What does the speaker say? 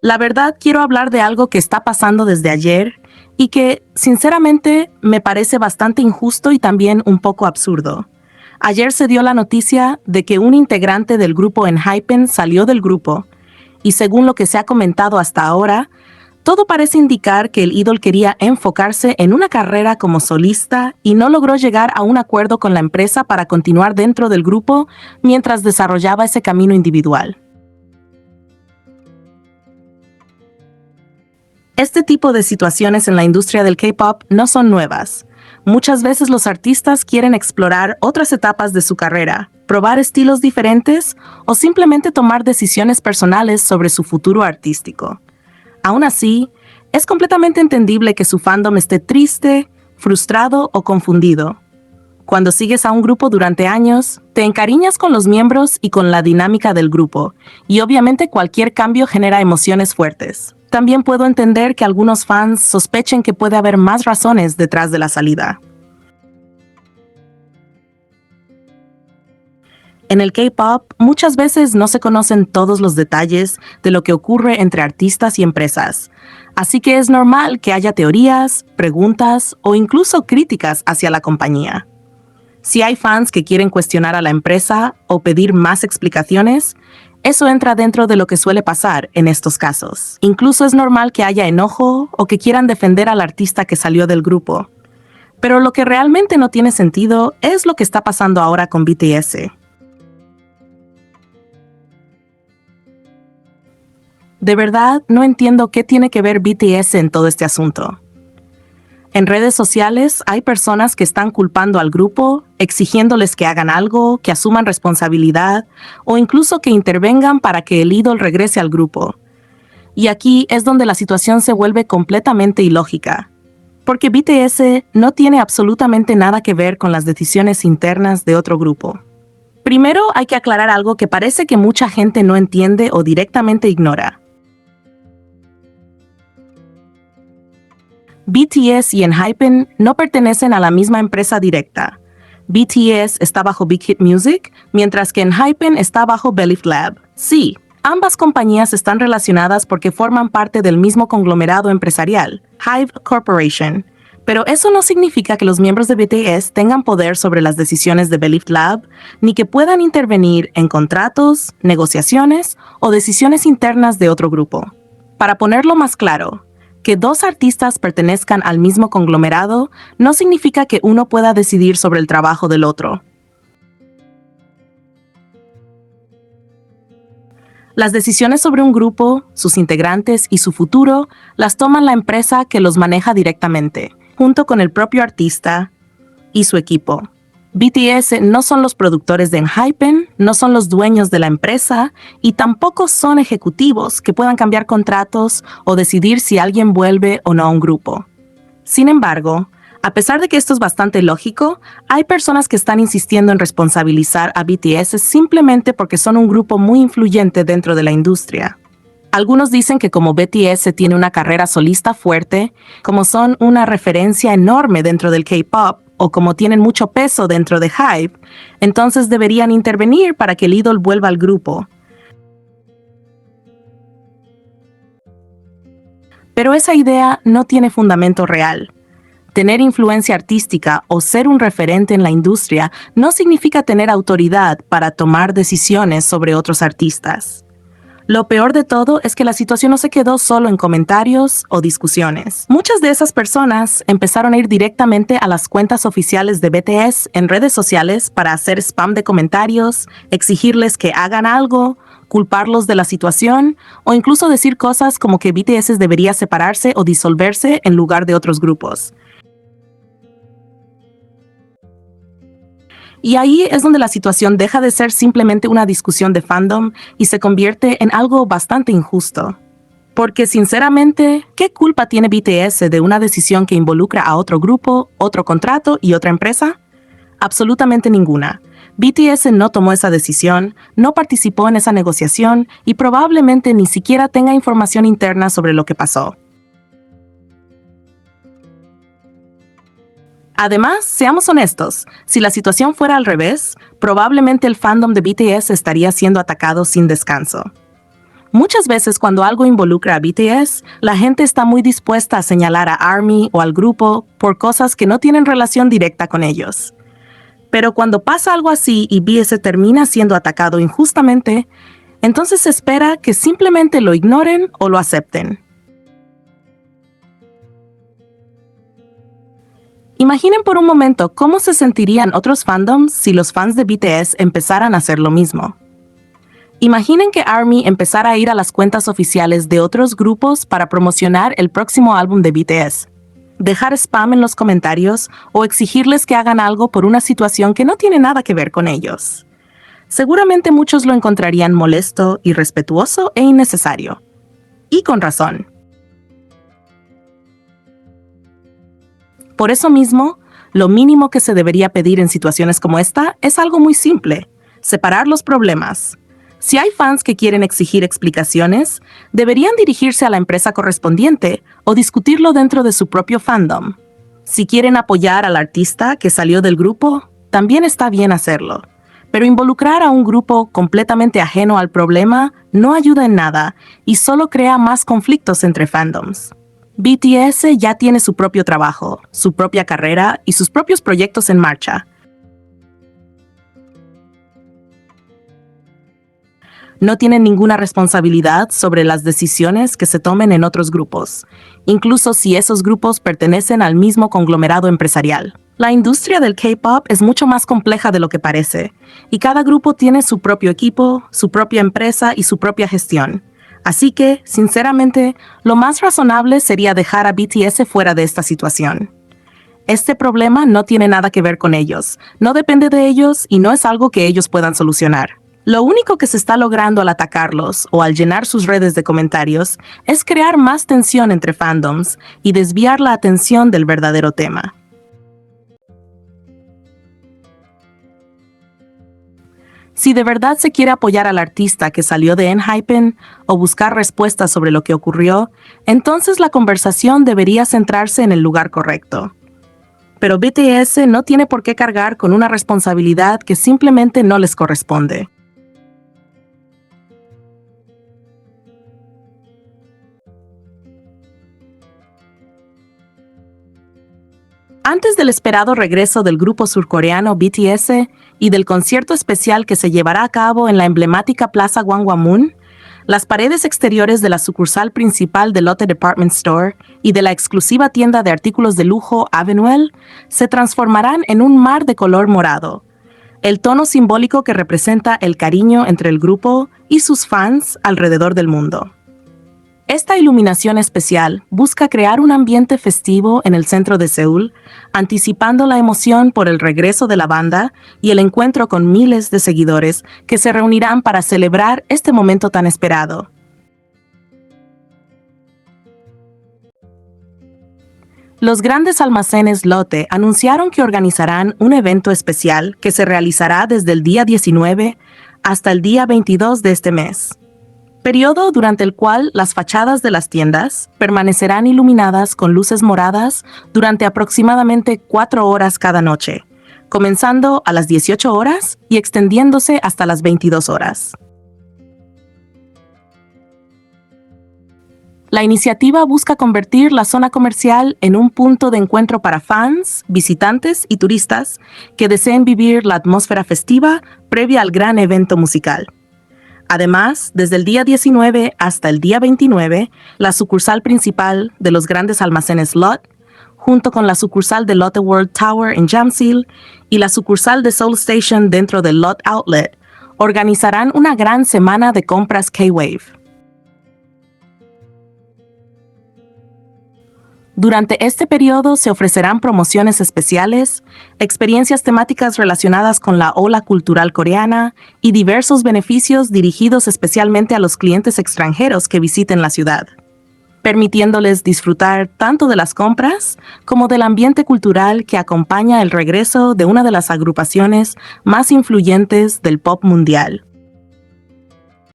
La verdad, quiero hablar de algo que está pasando desde ayer y que, sinceramente, me parece bastante injusto y también un poco absurdo. Ayer se dio la noticia de que un integrante del grupo ENHYPEN salió del grupo, y según lo que se ha comentado hasta ahora, todo parece indicar que el ídolo quería enfocarse en una carrera como solista y no logró llegar a un acuerdo con la empresa para continuar dentro del grupo mientras desarrollaba ese camino individual. Este tipo de situaciones en la industria del K-pop no son nuevas. Muchas veces los artistas quieren explorar otras etapas de su carrera, probar estilos diferentes o simplemente tomar decisiones personales sobre su futuro artístico. Aún así, es completamente entendible que su fandom esté triste, frustrado o confundido. Cuando sigues a un grupo durante años, te encariñas con los miembros y con la dinámica del grupo, y obviamente cualquier cambio genera emociones fuertes. También puedo entender que algunos fans sospechen que puede haber más razones detrás de la salida. En el K-pop, muchas veces no se conocen todos los detalles de lo que ocurre entre artistas y empresas, así que es normal que haya teorías, preguntas o incluso críticas hacia la compañía. Si hay fans que quieren cuestionar a la empresa o pedir más explicaciones, eso entra dentro de lo que suele pasar en estos casos. Incluso es normal que haya enojo o que quieran defender al artista que salió del grupo. Pero lo que realmente no tiene sentido es lo que está pasando ahora con BTS. De verdad, no entiendo qué tiene que ver BTS en todo este asunto. En redes sociales hay personas que están culpando al grupo, exigiéndoles que hagan algo, que asuman responsabilidad o incluso que intervengan para que el ídolo regrese al grupo. Y aquí es donde la situación se vuelve completamente ilógica, porque BTS no tiene absolutamente nada que ver con las decisiones internas de otro grupo. Primero hay que aclarar algo que parece que mucha gente no entiende o directamente ignora. BTS y ENHYPEN no pertenecen a la misma empresa directa. BTS está bajo Big Hit Music, mientras que ENHYPEN está bajo Believe Lab. Sí, ambas compañías están relacionadas porque forman parte del mismo conglomerado empresarial, HYBE Corporation. Pero eso no significa que los miembros de BTS tengan poder sobre las decisiones de Believe Lab, ni que puedan intervenir en contratos, negociaciones o decisiones internas de otro grupo. Para ponerlo más claro, que dos artistas pertenezcan al mismo conglomerado no significa que uno pueda decidir sobre el trabajo del otro. Las decisiones sobre un grupo, sus integrantes y su futuro las toma la empresa que los maneja directamente, junto con el propio artista y su equipo. BTS no son los productores de ENHYPEN, no son los dueños de la empresa y tampoco son ejecutivos que puedan cambiar contratos o decidir si alguien vuelve o no a un grupo. Sin embargo, a pesar de que esto es bastante lógico, hay personas que están insistiendo en responsabilizar a BTS simplemente porque son un grupo muy influyente dentro de la industria. Algunos dicen que como BTS tiene una carrera solista fuerte, como son una referencia enorme dentro del K-pop, o como tienen mucho peso dentro de HYBE, entonces deberían intervenir para que el ídolo vuelva al grupo. Pero esa idea no tiene fundamento real. Tener influencia artística o ser un referente en la industria no significa tener autoridad para tomar decisiones sobre otros artistas. Lo peor de todo es que la situación no se quedó solo en comentarios o discusiones. Muchas de esas personas empezaron a ir directamente a las cuentas oficiales de BTS en redes sociales para hacer spam de comentarios, exigirles que hagan algo, culparlos de la situación o incluso decir cosas como que BTS debería separarse o disolverse en lugar de otros grupos. Y ahí es donde la situación deja de ser simplemente una discusión de fandom y se convierte en algo bastante injusto. Porque sinceramente, ¿qué culpa tiene BTS de una decisión que involucra a otro grupo, otro contrato y otra empresa? Absolutamente ninguna. BTS no tomó esa decisión, no participó en esa negociación y probablemente ni siquiera tenga información interna sobre lo que pasó. Además, seamos honestos, si la situación fuera al revés, probablemente el fandom de BTS estaría siendo atacado sin descanso. Muchas veces cuando algo involucra a BTS, la gente está muy dispuesta a señalar a ARMY o al grupo por cosas que no tienen relación directa con ellos. Pero cuando pasa algo así y BTS termina siendo atacado injustamente, entonces se espera que simplemente lo ignoren o lo acepten. Imaginen por un momento cómo se sentirían otros fandoms si los fans de BTS empezaran a hacer lo mismo. Imaginen que ARMY empezara a ir a las cuentas oficiales de otros grupos para promocionar el próximo álbum de BTS, dejar spam en los comentarios o exigirles que hagan algo por una situación que no tiene nada que ver con ellos. Seguramente muchos lo encontrarían molesto, irrespetuoso e innecesario. Y con razón. Por eso mismo, lo mínimo que se debería pedir en situaciones como esta es algo muy simple: separar los problemas. Si hay fans que quieren exigir explicaciones, deberían dirigirse a la empresa correspondiente o discutirlo dentro de su propio fandom. Si quieren apoyar al artista que salió del grupo, también está bien hacerlo. Pero involucrar a un grupo completamente ajeno al problema no ayuda en nada y solo crea más conflictos entre fandoms. BTS ya tiene su propio trabajo, su propia carrera y sus propios proyectos en marcha. No tienen ninguna responsabilidad sobre las decisiones que se tomen en otros grupos, incluso si esos grupos pertenecen al mismo conglomerado empresarial. La industria del K-pop es mucho más compleja de lo que parece, y cada grupo tiene su propio equipo, su propia empresa y su propia gestión. Así que, sinceramente, lo más razonable sería dejar a BTS fuera de esta situación. Este problema no tiene nada que ver con ellos, no depende de ellos y no es algo que ellos puedan solucionar. Lo único que se está logrando al atacarlos o al llenar sus redes de comentarios es crear más tensión entre fandoms y desviar la atención del verdadero tema. Si de verdad se quiere apoyar al artista que salió de ENHYPEN o buscar respuestas sobre lo que ocurrió, entonces la conversación debería centrarse en el lugar correcto. Pero BTS no tiene por qué cargar con una responsabilidad que simplemente no les corresponde. Antes del esperado regreso del grupo surcoreano BTS y del concierto especial que se llevará a cabo en la emblemática Plaza Gwanghwamun, las paredes exteriores de la sucursal principal de Lotte Department Store y de la exclusiva tienda de artículos de lujo Avenue se transformarán en un mar de color morado, el tono simbólico que representa el cariño entre el grupo y sus fans alrededor del mundo. Esta iluminación especial busca crear un ambiente festivo en el centro de Seúl, anticipando la emoción por el regreso de la banda y el encuentro con miles de seguidores que se reunirán para celebrar este momento tan esperado. Los grandes almacenes Lotte anunciaron que organizarán un evento especial que se realizará desde el día 19 hasta el día 22 de este mes. Periodo durante el cual las fachadas de las tiendas permanecerán iluminadas con luces moradas durante aproximadamente 4 horas cada noche, comenzando a las 18 horas y extendiéndose hasta las 22 horas. La iniciativa busca convertir la zona comercial en un punto de encuentro para fans, visitantes y turistas que deseen vivir la atmósfera festiva previa al gran evento musical. Además, desde el día 19 hasta el día 29, la sucursal principal de los grandes almacenes Lotte, junto con la sucursal de Lotte World Tower en Jamsil y la sucursal de Seoul Station dentro del Lotte Outlet, organizarán una gran semana de compras K-Wave. Durante este periodo se ofrecerán promociones especiales, experiencias temáticas relacionadas con la ola cultural coreana y diversos beneficios dirigidos especialmente a los clientes extranjeros que visiten la ciudad, permitiéndoles disfrutar tanto de las compras como del ambiente cultural que acompaña el regreso de una de las agrupaciones más influyentes del pop mundial.